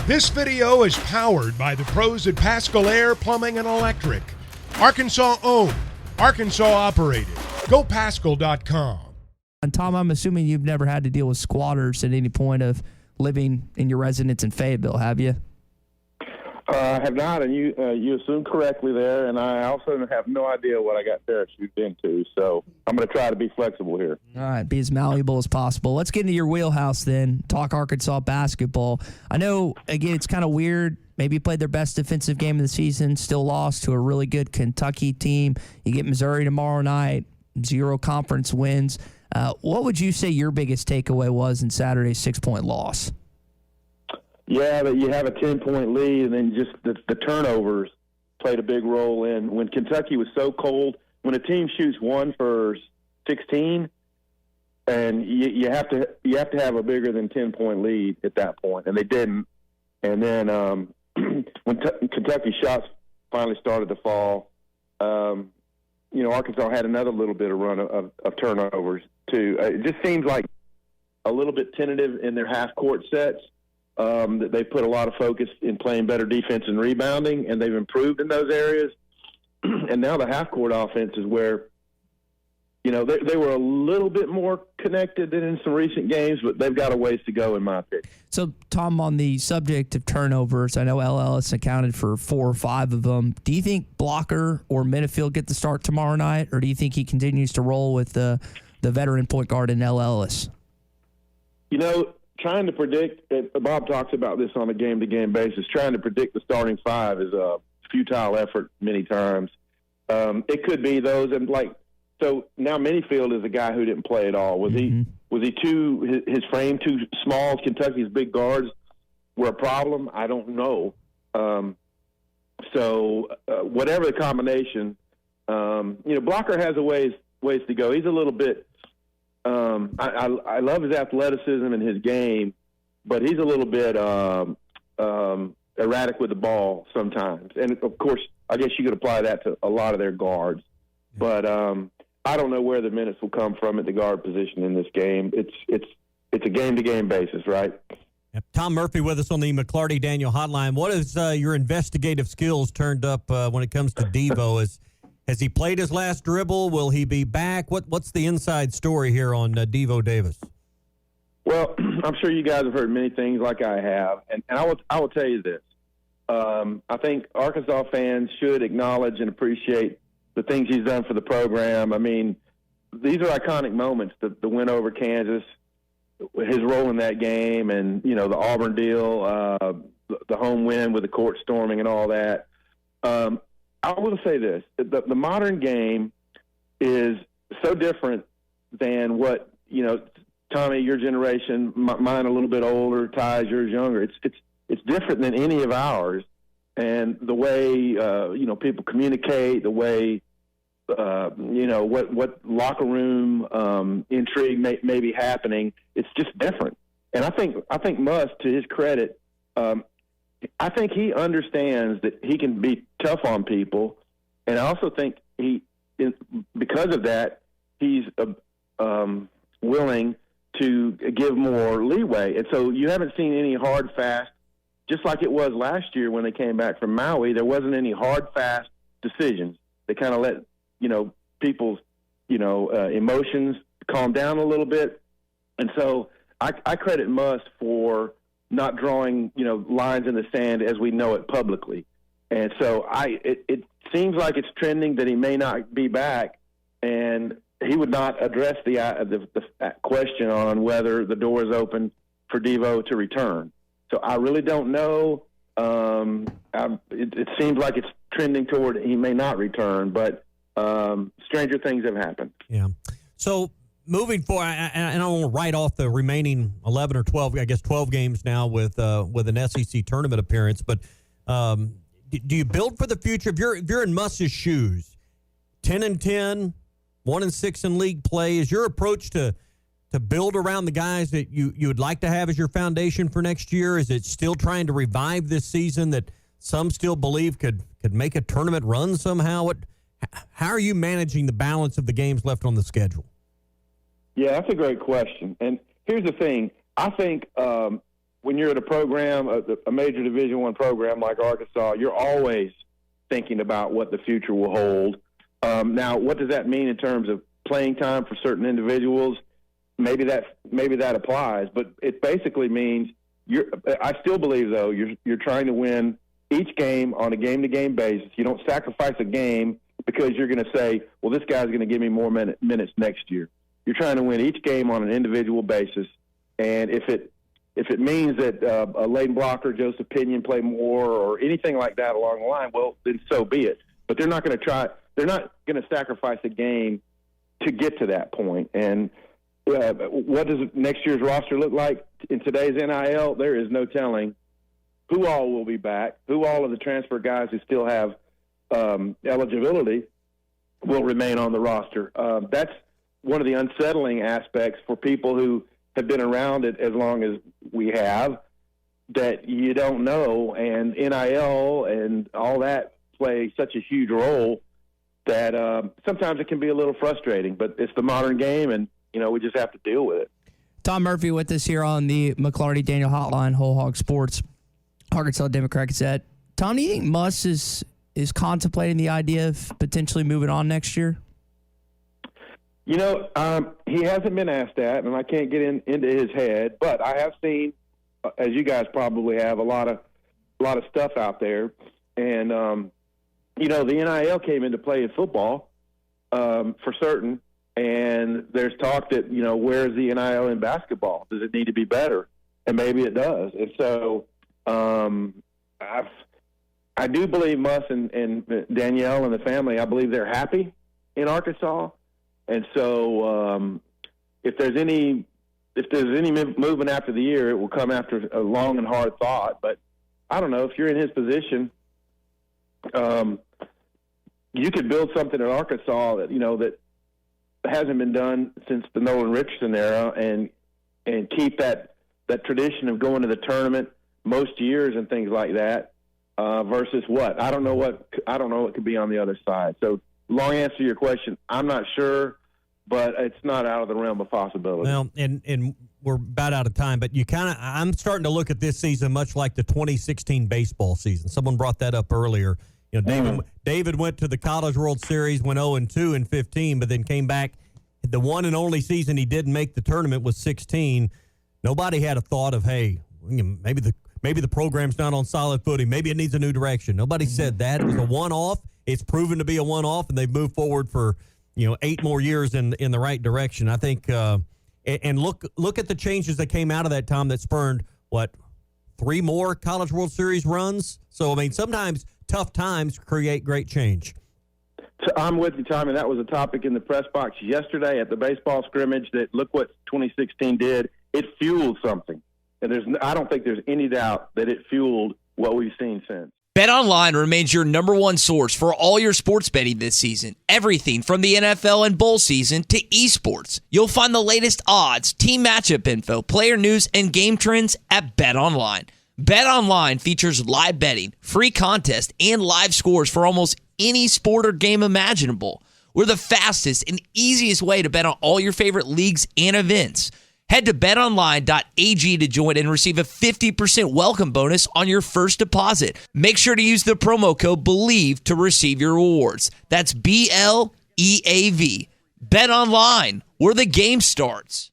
This video is powered by the pros at Pascal Air Plumbing and Electric. Arkansas owned, Arkansas operated. GoPascal.com. And Tom, I'm assuming you've never had to deal with squatters at any point of living in your residence in Fayetteville, have you? I have not, and you assumed correctly there, and I also have no idea what I got parachuted into, so I'm going to try to be flexible here. All right, be as malleable as possible. Let's get into your wheelhouse then, talk Arkansas basketball. I know, again, it's kind of weird. Maybe you played their best defensive game of the season, still lost to a really good Kentucky team. You get Missouri tomorrow night, 0 conference wins. What would you say your biggest takeaway was in Saturday's 6-point loss? Yeah, that you have a 10-point lead, and then just the turnovers played a big role in when Kentucky was so cold. When a team shoots 1 for 16, and you have to have a bigger than 10-point lead at that point, and they didn't. And then when Kentucky shots finally started to fall, Arkansas had another little bit of run of turnovers too. It just seems like a little bit tentative in their half-court sets. That they put a lot of focus in playing better defense and rebounding, and they've improved in those areas. And now the half-court offense is where, they were a little bit more connected than in some recent games, but they've got a ways to go in my opinion. So, Tom, on the subject of turnovers, I know Ellis accounted for 4 or 5 of them. Do you think Blocker or Minifield get the start tomorrow night, or do you think he continues to roll with the veteran point guard in Ellis? Trying to predict, Bob talks about this on a game-to-game basis, trying to predict the starting 5 is a futile effort many times. It could be those, and so now Minifield is a guy who didn't play at all. Was he his frame too small? Kentucky's big guards were a problem? I don't know. Whatever the combination, Blocker has a ways to go. He's a little bit, I love his athleticism and his game, but he's a little bit erratic with the ball sometimes. And, of course, I guess you could apply that to a lot of their guards. But I don't know where the minutes will come from at the guard position in this game. It's a game-to-game basis, right? Yep. Tom Murphy with us on the McClarty Daniel Hotline. What is your investigative skills turned up when it comes to Devo? Has he played his last dribble? Will he be back? What's the inside story here on Davon Davis? Well, I'm sure you guys have heard many things like I have, and I will tell you this. I think Arkansas fans should acknowledge and appreciate the things he's done for the program. I mean, these are iconic moments, the win over Kansas, his role in that game, and, the Auburn deal, the home win with the court storming and all that. I will say this. The modern game is so different than what, Tommy, your generation, mine a little bit older, Ty's yours younger. It's different than any of ours. And the way, people communicate, the way, what locker room intrigue may be happening, it's just different. And I think Muss, to his credit, I think he understands that he can be tough on people, and I also think because of that, he's willing to give more leeway. And so you haven't seen any hard, fast, just like it was last year when they came back from Maui. There wasn't any hard, fast decisions. They kind of let people's emotions calm down a little bit, and so I credit Muss for not drawing, lines in the sand as we know it publicly. And so it seems like it's trending that he may not be back, and he would not address the question on whether the door is open for Devo to return. So I really don't know. It seems like it's trending toward he may not return, but stranger things have happened. Yeah. So moving forward, and I want to write off the remaining 11 or 12, I guess 12 games now with an SEC tournament appearance. But do you build for the future? If you're in Muss's shoes, 10-10, 1-6 in league play, is your approach to build around the guys that you would like to have as your foundation for next year? Is it still trying to revive this season that some still believe could make a tournament run somehow? How are you managing the balance of the games left on the schedule? Yeah, that's a great question. And here's the thing. I think when you're at a program, a major Division I program like Arkansas, you're always thinking about what the future will hold. Now, what does that mean in terms of playing time for certain individuals? Maybe that applies, but it basically means I still believe, though, you're trying to win each game on a game-to-game basis. You don't sacrifice a game because you're going to say, well, this guy's going to give me more minutes next year. You're trying to win each game on an individual basis, and if it means that a Layden Blocker, Joseph Pinion play more or anything like that along the line, well, then so be it. But they're not going to sacrifice a game to get to that point. And what does next year's roster look like in today's NIL? There is no telling who all will be back, who all of the transfer guys who still have eligibility will remain on the roster. That's one of the unsettling aspects for people who have been around it as long as we have, that you don't know, and NIL and all that play such a huge role that sometimes it can be a little frustrating, but it's the modern game, and we just have to deal with it. Tom Murphy with us here on the McLarty Daniel Hotline, Whole Hog Sports, Arkansas Democrat-Gazette. Tom, do you think Muss is contemplating the idea of potentially moving on next year? He hasn't been asked that, and I can't get into his head. But I have seen, as you guys probably have, a lot of stuff out there. And the NIL came into play in football for certain. And there's talk that where's the NIL in basketball? Does it need to be better? And maybe it does. And so I do believe Muss and Danielle and the family, I believe they're happy in Arkansas. And so if there's any movement after the year, it will come after a long and hard thought. But I don't know, if you're in his position, you could build something in Arkansas that hasn't been done since the Nolan Richardson era, and keep that tradition of going to the tournament most years and things like that. Versus what? I don't know what could be on the other side. So, long answer to your question, I'm not sure, but it's not out of the realm of possibility. Well, and we're about out of time, but I'm starting to look at this season much like the 2016 baseball season. Someone brought that up earlier. David went to the College World Series, went 0-2 in 15, but then came back. The one and only season he didn't make the tournament was 16. Nobody had a thought of, hey, maybe the program's not on solid footing. Maybe it needs a new direction. Nobody said that. It was a one-off. It's proven to be a one-off, and they've moved forward for 8 more years in the right direction. I think, and look at the changes that came out of that, Tom, that spurned 3 more College World Series runs. So sometimes tough times create great change. So I'm with you, Tom, and that was a topic in the press box yesterday at the baseball scrimmage. That look what 2016 did. It fueled something. And I don't think there's any doubt that it fueled what we've seen since. BetOnline remains your number one source for all your sports betting this season. Everything from the NFL and bowl season to esports. You'll find the latest odds, team matchup info, player news, and game trends at BetOnline. BetOnline features live betting, free contests, and live scores for almost any sport or game imaginable. We're the fastest and easiest way to bet on all your favorite leagues and events. Head to betonline.ag to join and receive a 50% welcome bonus on your first deposit. Make sure to use the promo code BELIEVE to receive your rewards. That's BLEAV. Bet Online, where the game starts.